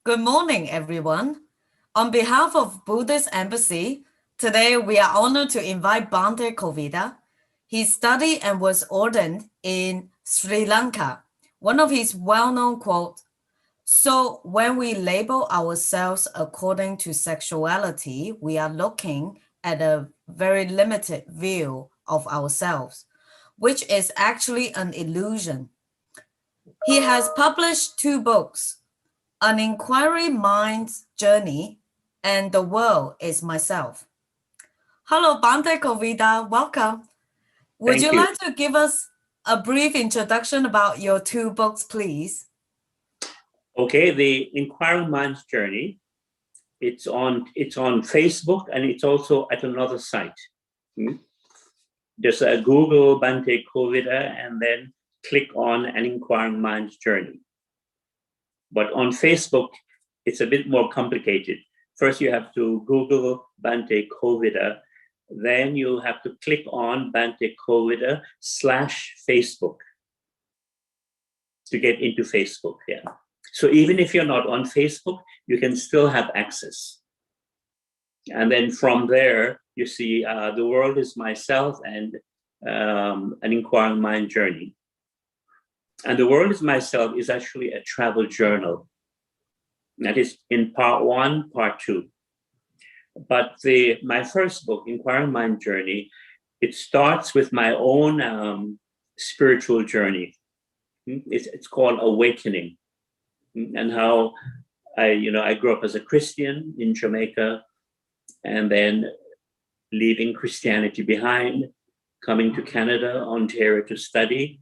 Good morning, everyone. On behalf of Buddhist Embassy, today we are honored to invite Bhante Kovida. He studied and was ordained in Sri Lanka. One of his well-known quotes, "So when we label ourselves according to sexuality, we are looking at a very limited view of ourselves, which is actually an illusion." He has published 2 books, An Inquiry Mind's Journey, and The World is Myself. Hello, Bhante Kovida. Welcome. Would Thank you you. like to give us a brief introduction about your 2 books, please? Okay, the Inquiring Mind's Journey. It's on Facebook and it's also at another site. Just Google Bhante Kovida and then click on An Inquiring Mind's Journey. But on Facebook, it's a bit more complicated. First, you have to Google Bhante Kovida. Then you have to click on Bhante Kovida /Facebook to get into Facebook. Yeah. So even if you're not on Facebook, you can still have access. And then from there, you see The World is Myself and An Inquiring Mind Journey. And The World is Myself is actually a travel journal. That is in part 1, part 2. But my first book, Inquiring Mind Journey, it starts with my own spiritual journey. It's called Awakening. And how I grew up as a Christian in Jamaica, and then leaving Christianity behind, coming to Canada, Ontario to study,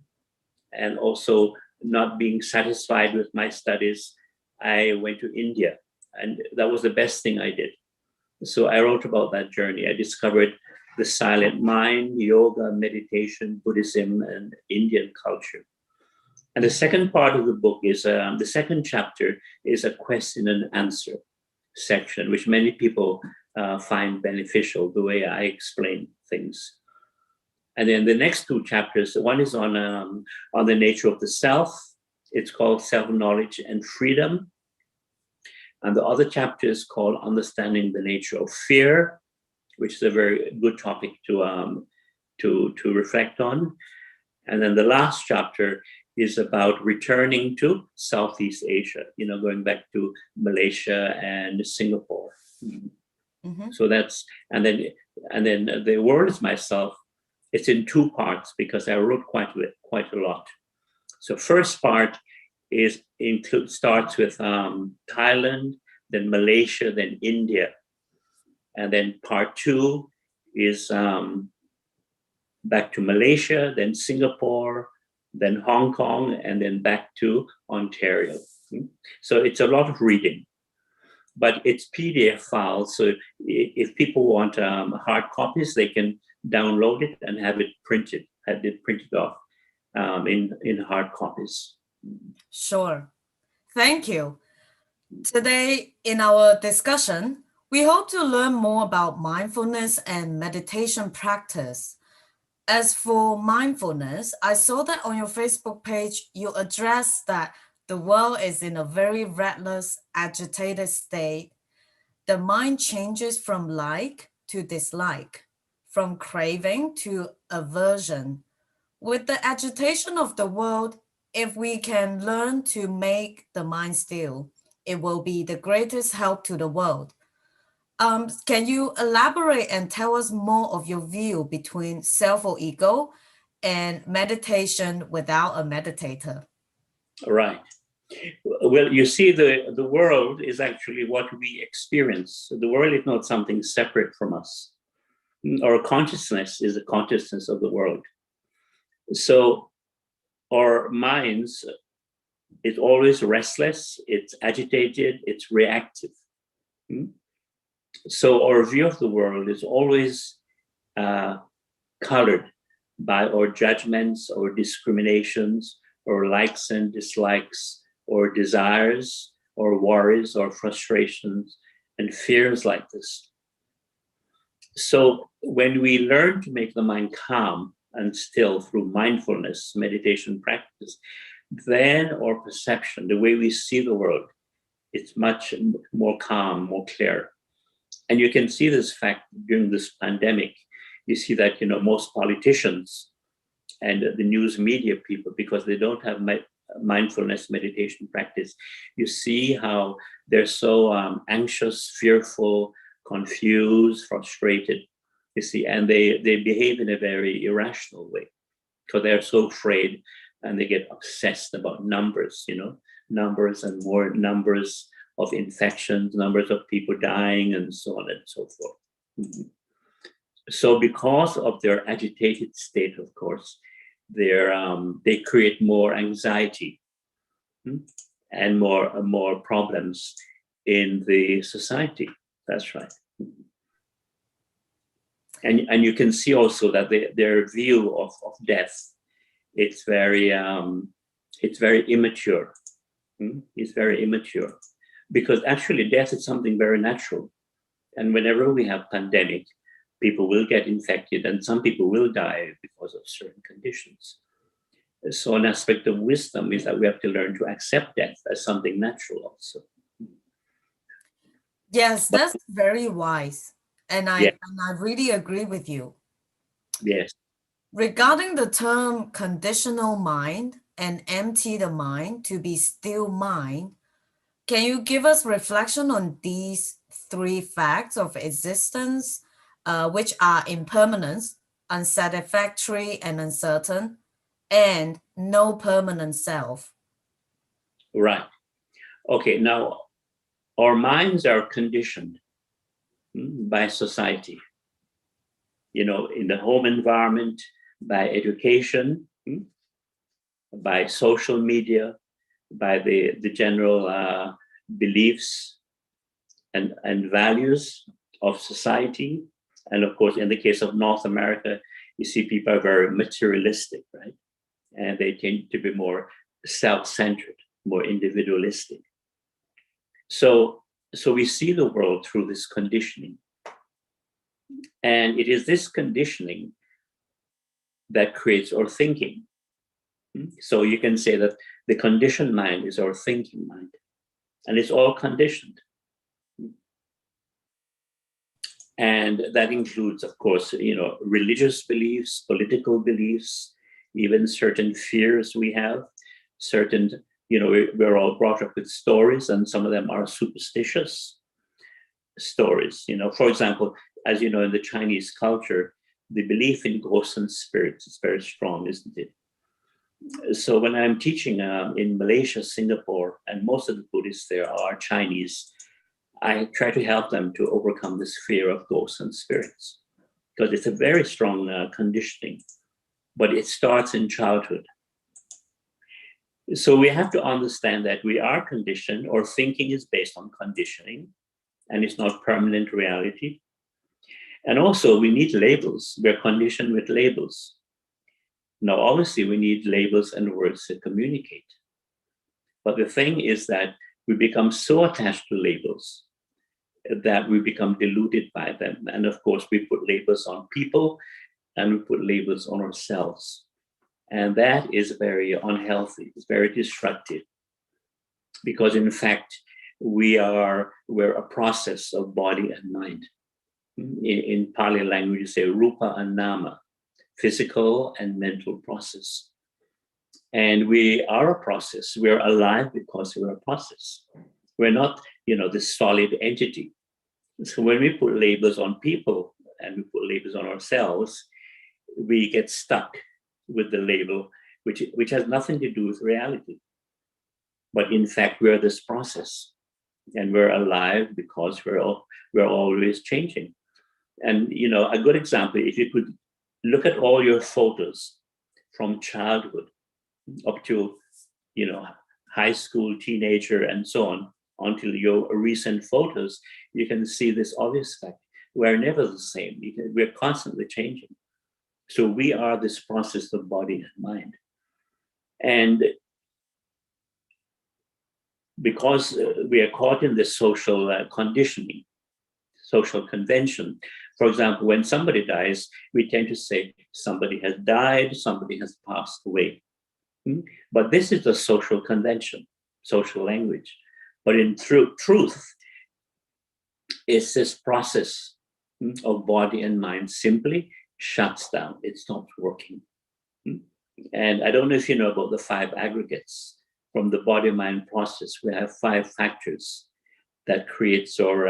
and also not being satisfied with my studies, I went to India, and that was the best thing I did. So I wrote about that journey. I discovered the silent mind, yoga, meditation, Buddhism, and Indian culture. And the second part of the book is, the second chapter is a question and answer section, which many people find beneficial, the way I explain things. And then the next 2 chapters, one is on the nature of the self. It's called Self-Knowledge and Freedom. And the other chapter is called Understanding the Nature of Fear, which is a very good topic to reflect on. And then the last chapter is about returning to Southeast Asia, going back to Malaysia and Singapore. Mm-hmm. So that's, and then The World is Myself. It's in 2 parts because I wrote quite a lot. So first part starts with Thailand, then Malaysia, then India. And then part 2 is back to Malaysia, then Singapore, then Hong Kong, and then back to Ontario. So it's a lot of reading, but it's PDF files. So if people want hard copies, they can download it and have it printed off in hard copies. Sure. Thank you. Today, in our discussion, we hope to learn more about mindfulness and meditation practice. As for mindfulness, I saw that on your Facebook page, you address that the world is in a very restless, agitated state. The mind changes from like to dislike, from craving to aversion. With the agitation of the world, if we can learn to make the mind still, it will be the greatest help to the world. Can you elaborate and tell us more of your view between self or ego and meditation without a meditator? Right. Well, you see, the world is actually what we experience. The world is not something separate from us. Our consciousness is the consciousness of the world. So our minds is always restless, it's agitated, it's reactive. So our view of the world is always colored by our judgments or discriminations or likes and dislikes or desires or worries or frustrations and fears like this. So when we learn to make the mind calm and still through mindfulness, meditation practice, then our perception, the way we see the world, It's much more calm, more clear. And you can see this fact during this pandemic. You see that, most politicians and the news media people, because they don't have mindfulness meditation practice, you see how they're so anxious, fearful, confused, frustrated, you see, and they behave in a very irrational way because they're so afraid, and they get obsessed about numbers, numbers and more numbers of infections, numbers of people dying, and so on and so forth. Mm-hmm. So because of their agitated state, of course, they create more anxiety and more problems in the society. That's right. And you can see also that their view of death, it's very immature. It's very immature, because actually death is something very natural. And whenever we have pandemic, people will get infected and some people will die because of certain conditions. So an aspect of wisdom is that we have to learn to accept death as something natural also. Yes, that's very wise. And I really agree with you. Yes. Regarding the term conditional mind and empty the mind to be still mind, can you give us reflection on these three facts of existence, which are impermanence, unsatisfactory and uncertain, and no permanent self? Right. Okay, now our minds are conditioned by society, in the home environment, by education, by social media, by the general beliefs and values of society. And of course, in the case of North America, you see people are very materialistic, right? And they tend to be more self-centered, more individualistic. So we see the world through this conditioning. And it is this conditioning that creates our thinking. So you can say that the conditioned mind is our thinking mind. And it's all conditioned. And that includes, of course, religious beliefs, political beliefs, even certain fears we have, certain, we're all brought up with stories, and some of them are superstitious stories. For example, as you know, in the Chinese culture, the belief in ghosts and spirits is very strong, isn't it? So when I'm teaching in Malaysia, Singapore, and most of the Buddhists there are Chinese, I try to help them to overcome this fear of ghosts and spirits, because it's a very strong conditioning, but it starts in childhood. So we have to understand that we are conditioned, or thinking is based on conditioning, and it's not permanent reality. And also we need labels. We're conditioned with labels. Now, obviously, we need labels and words to communicate. But the thing is that we become so attached to labels that we become deluded by them. And of course, we put labels on people and we put labels on ourselves. And that is very unhealthy. It's very destructive. Because in fact, we're a process of body and mind. In Pali language, you say rupa and nama, physical and mental process. And we are a process. We're alive because we're a process. We're not, this solid entity. So when we put labels on people and we put labels on ourselves, we get stuck with the label, which has nothing to do with reality. But in fact, we're this process, and we're alive because we're always changing. And a good example, if you could look at all your photos from childhood up to high school, teenager, and so on, until your recent photos, you can see this obvious fact. We're never the same. We're constantly changing. So we are this process of body and mind. And because we are caught in this social conditioning, social convention. For example, when somebody dies, we tend to say somebody has died, somebody has passed away. But this is the social convention, social language. But in truth, it's this process of body and mind simply shuts down. It stops working. And I don't know if you know about the 5 aggregates from the body-mind process. We have 5 factors that creates our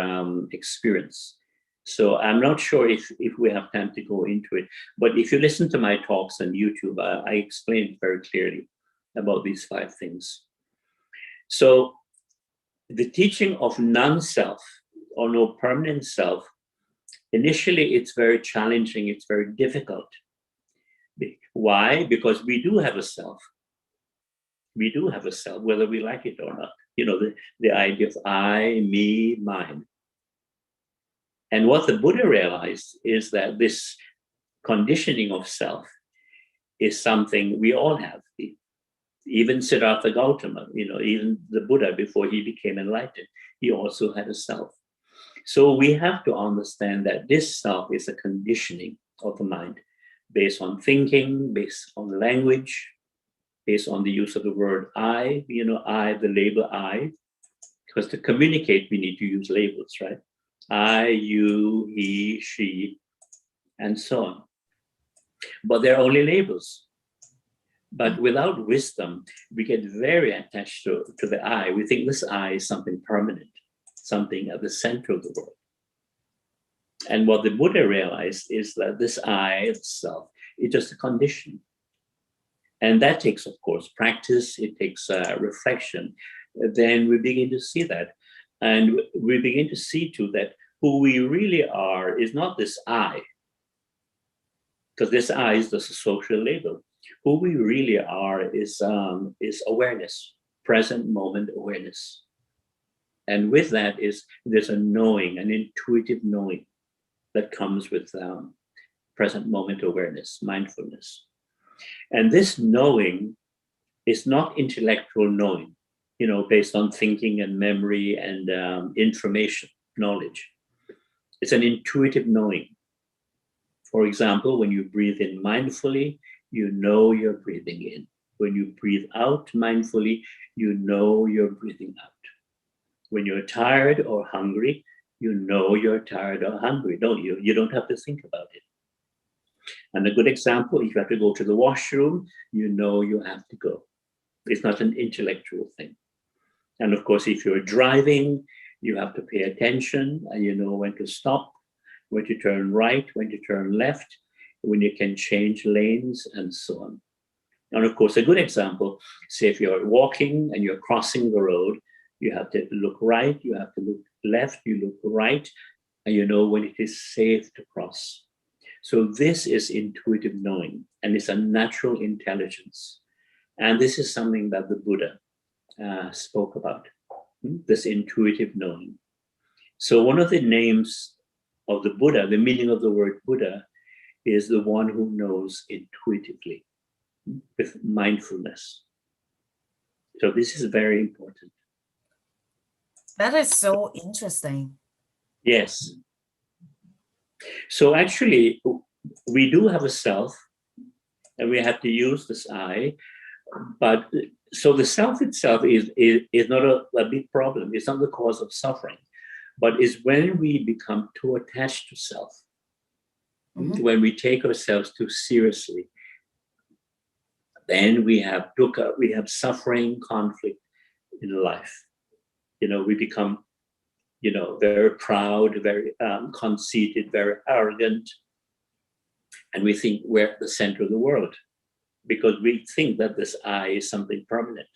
experience. So I'm not sure if we have time to go into it, but if you listen to my talks on YouTube, I explain very clearly about these 5 things. So the teaching of non-self or no permanent self, initially it's very challenging, it's very difficult. Why? Because we do have a self. We do have a self, whether we like it or not. You know, the idea of I, me, mine. And what the Buddha realized is that this conditioning of self is something we all have. Even Siddhartha Gautama, you know, even the Buddha before he became enlightened, he also had a self. So we have to understand that this self is a conditioning of the mind based on thinking, based on language, based on the use of the word I, you know, I, the label I, because to communicate, we need to use labels, right? I, you, he, she, and so on. But they're only labels. But without wisdom, we get very attached to the I. We think this I is something permanent, something at the center of the world. And what the Buddha realized is that this I itself is just a condition. And that takes, of course, practice, it takes reflection. Then we begin to see that. And we begin to see too that who we really are is not this I, because this I is just a social label. Who we really are is awareness, present moment awareness. And with that there's a knowing, an intuitive knowing that comes with present moment awareness, mindfulness. And this knowing is not intellectual knowing, you know, based on thinking and memory and information, knowledge. It's an intuitive knowing. For example, when you breathe in mindfully, you know you're breathing in. When you breathe out mindfully, you know you're breathing out. When you're tired or hungry, you know you're tired or hungry, don't you? You don't have to think about it. And a good example, if you have to go to the washroom, you know you have to go. It's not an intellectual thing. And of course, if you're driving, you have to pay attention and you know when to stop, when to turn right, when to turn left, when you can change lanes and so on. And of course, a good example, say if you're walking and you're crossing the road, you have to look right, you have to look left, you look right, and you know when it is safe to cross. So this is intuitive knowing, and it's a natural intelligence. And this is something that the Buddha spoke about, this intuitive knowing. So one of the names of the Buddha, the meaning of the word Buddha, is the one who knows intuitively with mindfulness. So this is very important. That is so interesting. Yes. So actually, we do have a self, and we have to use this I, but so the self itself is not a big problem. It's not the cause of suffering, but it's when we become too attached to self, when we take ourselves too seriously, then we have dukkha, we have suffering, conflict in life. You know, we become, you know, very proud, very conceited, very arrogant, and we think we're at the center of the world because we think that this I is something permanent.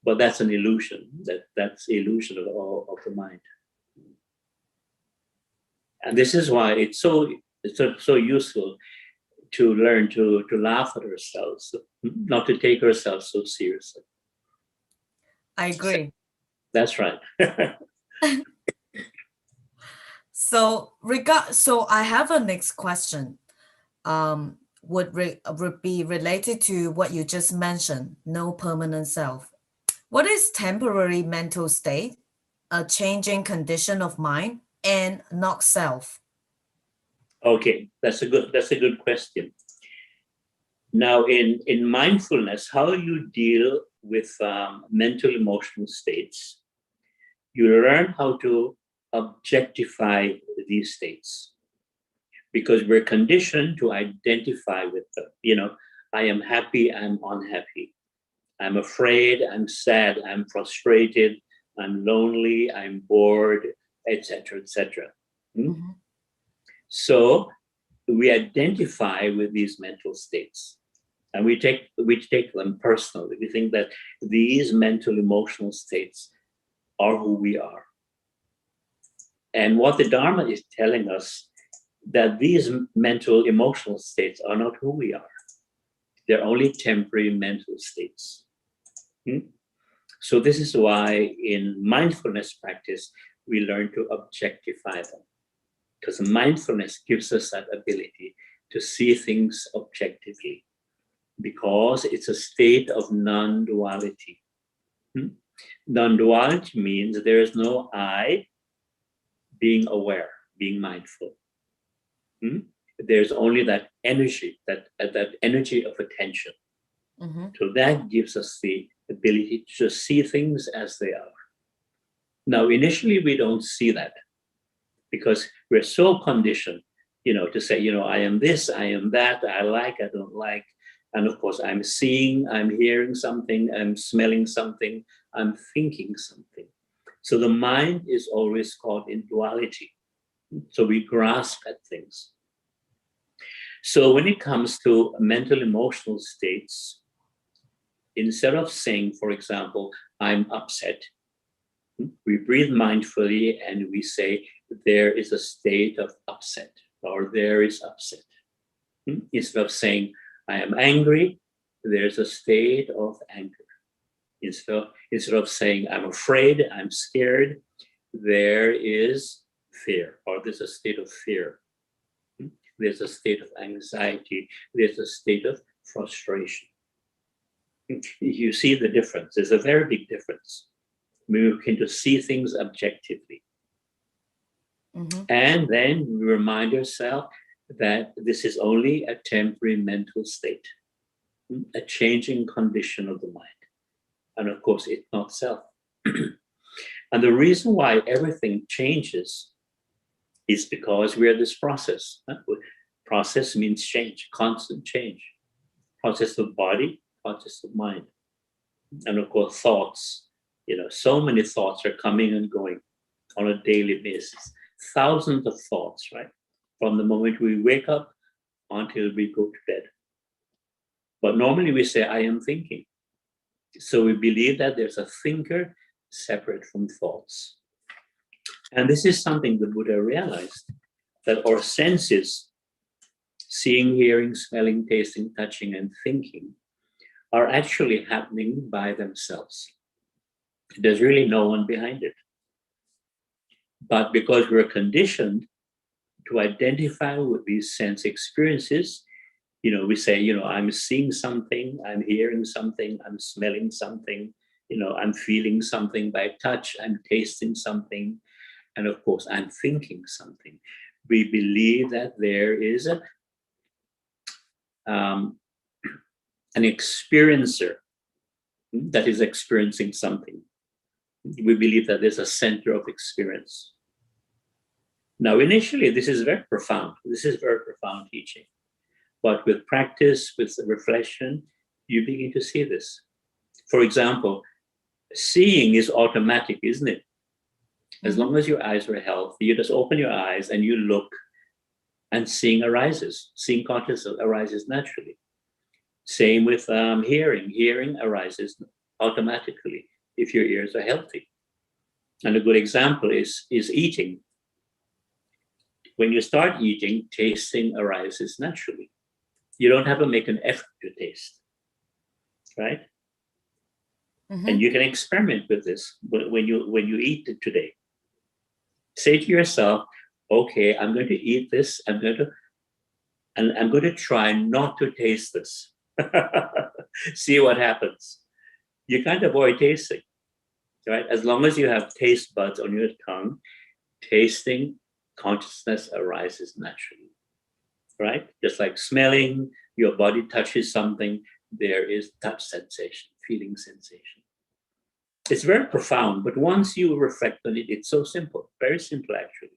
But that's an illusion. That's the illusion of the mind. And this is why it's so useful to learn to laugh at ourselves, not to take ourselves so seriously. I agree. That's right. So I have a next question. Would be related to what you just mentioned, no permanent self. What is temporary mental state, a changing condition of mind, and not self? Okay, that's a good question. Now, in mindfulness, how you deal with mental emotional states You learn how to objectify these states because we're conditioned to identify with them. I am happy, I'm unhappy. I'm afraid, I'm sad, I'm frustrated, I'm lonely, I'm bored, etc., etc. Mm-hmm. So we identify with these mental states and we take them personally. We think that these mental emotional states are who we are. And what the Dharma is telling us, that these mental emotional states are not who we are. They're only temporary mental states. So this is why in mindfulness practice, we learn to objectify them. Because mindfulness gives us that ability to see things objectively, because it's a state of non-duality. Non-duality means there is no I being aware, being mindful. There's only that energy, that energy of attention. Mm-hmm. So that gives us the ability to just see things as they are. Now, initially, we don't see that because we're so conditioned, to say, I am this, I am that, I like, I don't like. And of course, I'm seeing, I'm hearing something, I'm smelling something, I'm thinking something. So the mind is always caught in duality. So we grasp at things. So when it comes to mental emotional states, instead of saying, for example, I'm upset, we breathe mindfully and we say, there is a state of upset, or there is upset. Instead of saying, I am angry, there's a state of anger. Instead of saying, I'm afraid, I'm scared, there is fear, or there's a state of fear. There's a state of anxiety, there's a state of frustration. You see the difference. There's a very big difference. We can to see things objectively. Mm-hmm. And then we remind ourselves that this is only a temporary mental state, a changing condition of the mind. And of course, it's not self. And the reason why everything changes is because we're this process. Process means change, constant change. Process of body, process of mind. And of course, thoughts. So many thoughts are coming and going on a daily basis. Thousands of thoughts, right? From the moment we wake up until we go to bed. But normally we say, I am thinking. So we believe that there's a thinker separate from thoughts. And this is something the Buddha realized, that our senses, seeing, hearing, smelling, tasting, touching, and thinking, are actually happening by themselves. There's really no one behind it. But because we're conditioned to identify with these sense experiences, we say, I'm seeing something, I'm hearing something, I'm smelling something, I'm feeling something by touch, I'm tasting something, and of course, I'm thinking something. We believe that there is an experiencer that is experiencing something. We believe that there's a center of experience. Now, initially, this is very profound. This is very profound teaching. But with practice, with reflection, you begin to see this. For example, seeing is automatic, isn't it? As long as your eyes are healthy, you just open your eyes and you look, and seeing arises. Seeing consciousness arises naturally. Same with hearing. Hearing arises automatically if your ears are healthy. And a good example is eating. When you start eating, tasting arises naturally. You don't have to make an effort to taste, right? Mm-hmm. And you can experiment with this when you eat it today. Say to yourself, okay, I'm going to eat this. I'm going to try not to taste this. See what happens. You can't avoid tasting, right? As long as you have taste buds on your tongue, tasting, consciousness arises naturally, right? Just like smelling, your body touches something, there is touch sensation, feeling sensation. It's very profound, but once you reflect on it, it's so simple, very simple actually.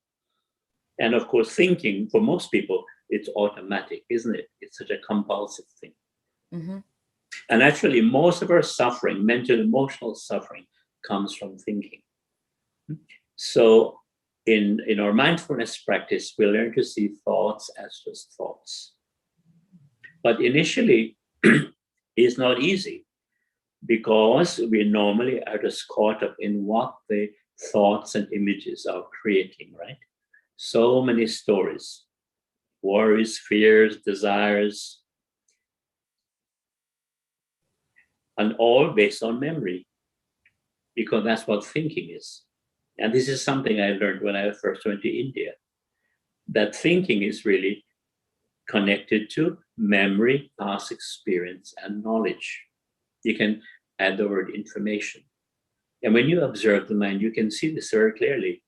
And of course, thinking for most people, it's automatic, isn't it? It's such a compulsive thing. Mm-hmm. And actually, most of our suffering, mental, emotional suffering, comes from thinking. So in our mindfulness practice, we learn to see thoughts as just thoughts. But initially, it's not easy because we normally are just caught up in what the thoughts and images are creating, right? So many stories, worries, fears, desires, and all based on memory, because that's what thinking is. And this is something I learned when I first went to India, that thinking is really connected to memory, past experience, and knowledge. You can add the word information. And when you observe the mind, you can see this very clearly.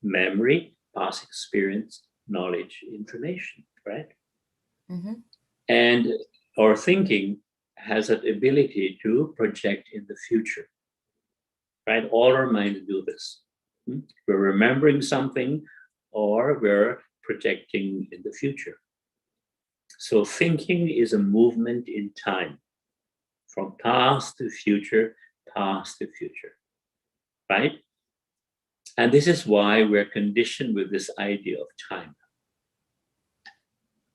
Memory, past experience, knowledge, information, right? Mm-hmm. And our thinking has that ability to project in the future, right? All our minds do this. We're remembering something or we're projecting in the future. So thinking is a movement in time from past to future, right? And this is why we're conditioned with this idea of time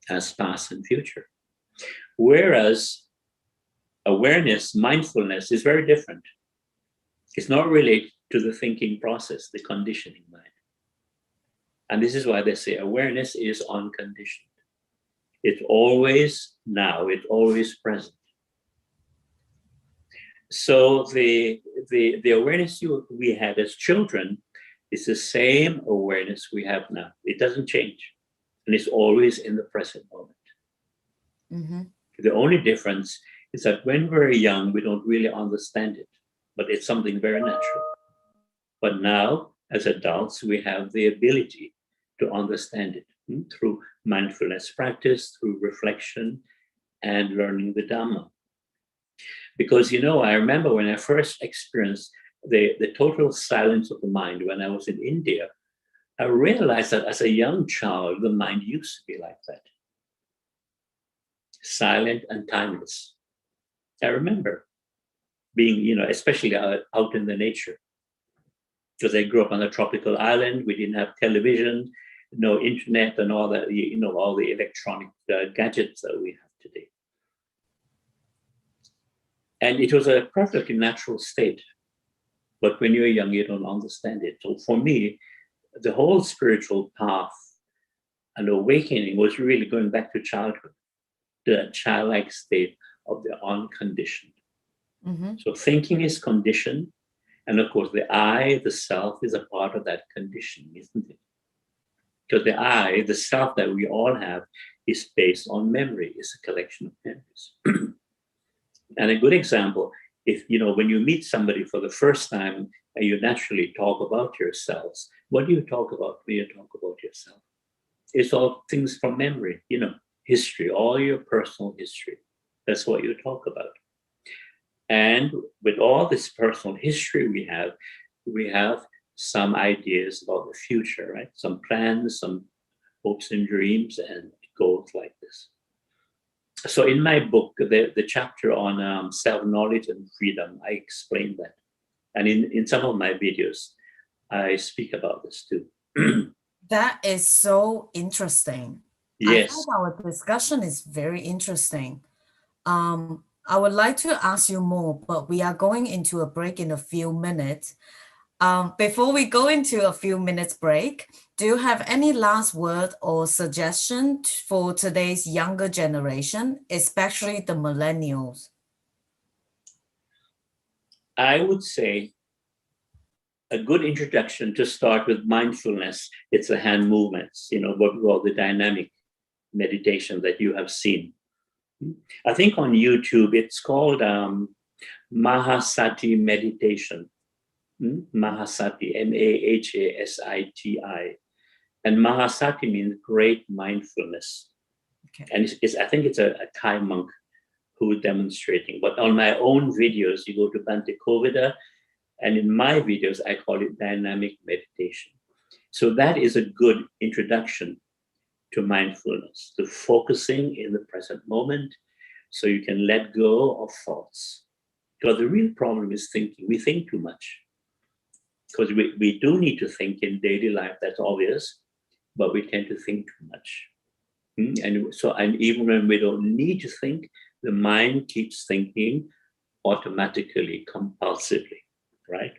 as past and future. Whereas awareness, mindfulness is very different. It's not related to the thinking process, the conditioning mind. And this is why they say awareness is unconditioned. It's always now, it's always present. So the awareness we had as children is the same awareness we have now. It doesn't change. And it's always in the present moment. Mm-hmm. The only difference is that when we're young, we don't really understand it, but it's something very natural. But now, as adults, we have the ability to understand it through mindfulness practice, through reflection, and learning the Dhamma. Because, I remember when I first experienced the total silence of the mind when I was in India, I realized that as a young child, the mind used to be like that. Silent and timeless. I remember being, especially out in the nature. Because I grew up on a tropical island, we didn't have television, no internet, and all that, all the electronic gadgets that we have today. And it was a perfectly natural state. But when you're young, you don't understand it. So for me, the whole spiritual path and awakening was really going back to childhood, the childlike state of the unconditioned. Mm-hmm. So thinking is conditioned. And of course, the I, the self, is a part of that conditioning, isn't it? Because the I, the self that we all have, is based on memory. It's a collection of memories. And a good example, if when you meet somebody for the first time and you naturally talk about yourselves, what do you talk about when you talk about yourself? It's all things from memory, history, all your personal history. That's what you talk about. And with all this personal history we have some ideas about the future, right? Some plans, some hopes and dreams, and it goes like this. So in my book, the chapter on self-knowledge and freedom, I explain that. And in some of my videos, I speak about this too. That is so interesting. Yes. I think our discussion is very interesting. I would like to ask you more, but we are going into a break in a few minutes. Before we go into a few minutes break, do you have any last word or suggestion for today's younger generation, especially the millennials? I would say a good introduction to start with mindfulness, it's the hand movements, what we call the dynamic meditation that you have seen. I think on YouTube, it's called Mahasati meditation. Mahasati, Mahasati. And Mahasati means great mindfulness. Okay. And I think it's a Thai monk who is demonstrating. But on my own videos, you go to Bhante Kovida, And in my videos, I call it dynamic meditation. So that is a good introduction to mindfulness, to focusing in the present moment so you can let go of thoughts. Because the real problem is thinking. We think too much. Because we do need to think in daily life, that's obvious, but we tend to think too much. And even when we don't need to think, the mind keeps thinking automatically, compulsively, right?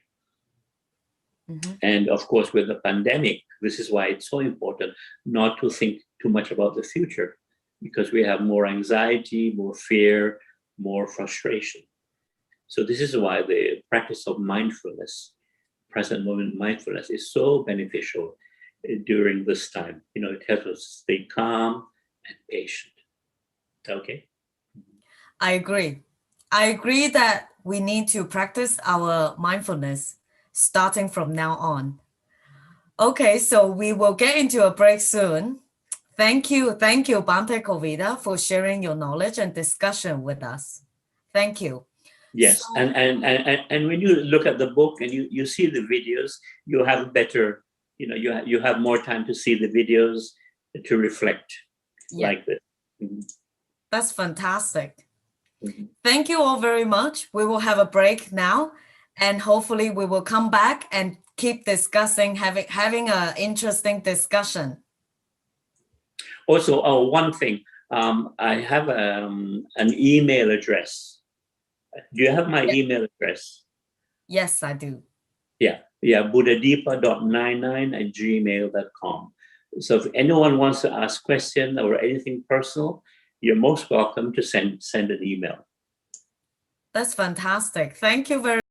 Mm-hmm. And of course, with the pandemic, this is why it's so important not to think too much about the future, because we have more anxiety, more fear, more frustration. So this is why the practice of mindfulness, present moment mindfulness, is so beneficial during this time. It helps us stay calm and patient. Okay. I agree. I agree that we need to practice our mindfulness starting from now on. Okay, so we will get into a break soon. Thank you, Bhante Kovida, for sharing your knowledge and discussion with us. Thank you. Yes, So, and when you look at the book and you see the videos, you have better, you have more time to see the videos to reflect like this. Mhm. That's fantastic. Mhm. Thank you all very much. We will have a break now, and hopefully we will come back and keep discussing, having an interesting discussion. Also, one thing, I have an email address. Do you have my email address? Yes, I do. Yeah, buddhadeepa.99@gmail.com. So if anyone wants to ask questions or anything personal, you're most welcome to send an email. That's fantastic. Thank you very